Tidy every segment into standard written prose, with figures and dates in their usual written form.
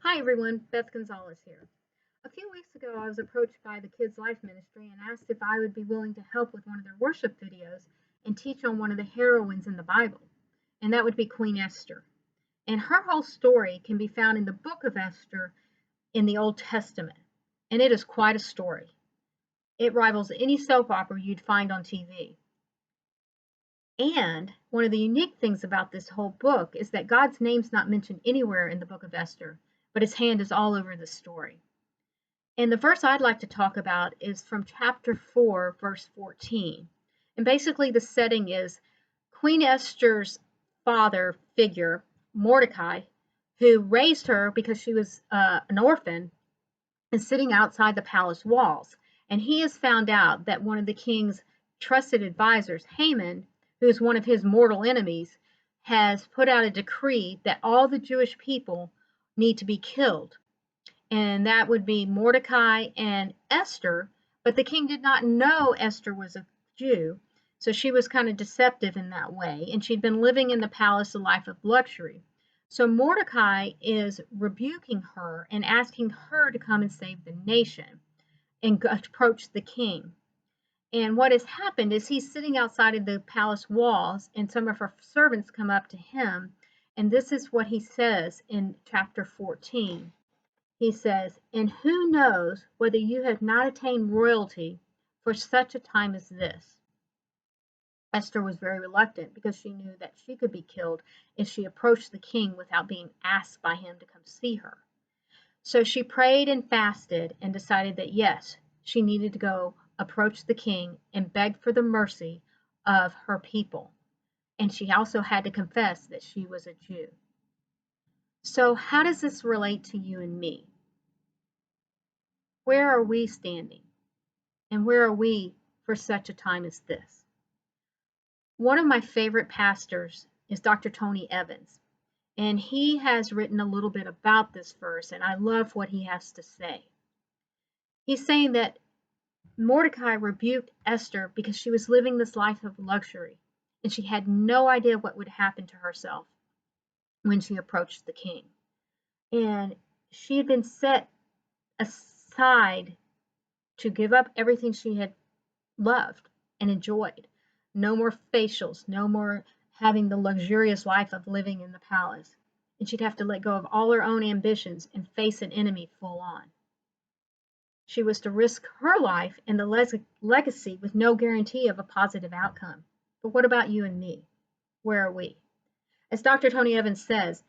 Hi everyone, Beth Gonzalez here. A few weeks ago, I was approached by the Kids Life Ministry and asked if I would be willing to help with one of their worship videos and teach on one of the heroines in the Bible, and that would be Queen Esther. And her whole story can be found in the book of Esther in the Old Testament, and it is quite a story. It rivals any soap opera you'd find on TV. And one of the unique things about this whole book is that God's name's not mentioned anywhere in the book of Esther, but his hand is all over the story. And the verse I'd like to talk about is from chapter 4, verse 14. And basically, the setting is Queen Esther's father figure, Mordecai, who raised her because she was an orphan, is sitting outside the palace walls. And he has found out that one of the king's trusted advisors, Haman, who is one of his mortal enemies, has put out a decree that all the Jewish people need to be killed, and that would be Mordecai and Esther. But the king did not know Esther was a Jew, so she was kind of deceptive in that way, and she'd been living in the palace a life of luxury. So Mordecai is rebuking her and asking her to come and save the nation and approach the king. And what has happened is he's sitting outside of the palace walls, and some of her servants come up to him, and this is what he says in chapter 14. He says, "And who knows whether you have not attained royalty for such a time as this?" Esther was very reluctant because she knew that she could be killed if she approached the king without being asked by him to come see her. So she prayed and fasted and decided that yes, she needed to go approach the king and beg for the mercy of her people. And she also had to confess that she was a Jew. So, how does this relate to you and me? Where are we standing? And where are we for such a time as this? One of my favorite pastors is Dr. Tony Evans, and he has written a little bit about this verse, and I love what he has to say. He's saying that Mordecai rebuked Esther because she was living this life of luxury, and she had no idea what would happen to herself when she approached the king. And she had been set aside to give up everything she had loved and enjoyed. No more facials, no more having the luxurious life of living in the palace. And she'd have to let go of all her own ambitions and face an enemy full on. She was to risk her life and the legacy with no guarantee of a positive outcome. But what about you and me? Where are we? As Dr. Tony Evans says,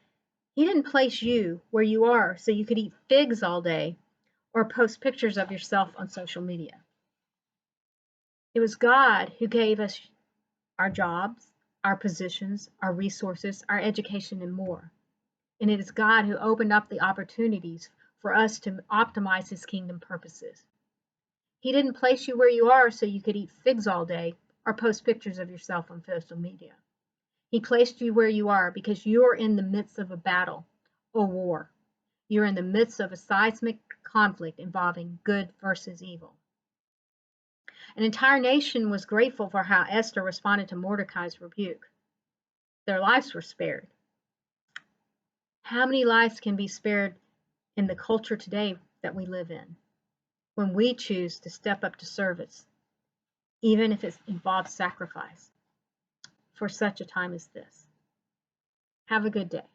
he didn't place you where you are so you could eat figs all day or post pictures of yourself on social media. It was God who gave us our jobs, our positions, our resources, our education, and more. And it is God who opened up the opportunities for us to optimize his kingdom purposes. He didn't place you where you are so you could eat figs all day or post pictures of yourself on social media. He placed you where you are because you're in the midst of a battle, a war. You're in the midst of a seismic conflict involving good versus evil. An entire nation was grateful for how Esther responded to Mordecai's rebuke. Their lives were spared. How many lives can be spared in the culture today that we live in when we choose to step up to service, even if it involves sacrifice, for such a time as this? Have a good day.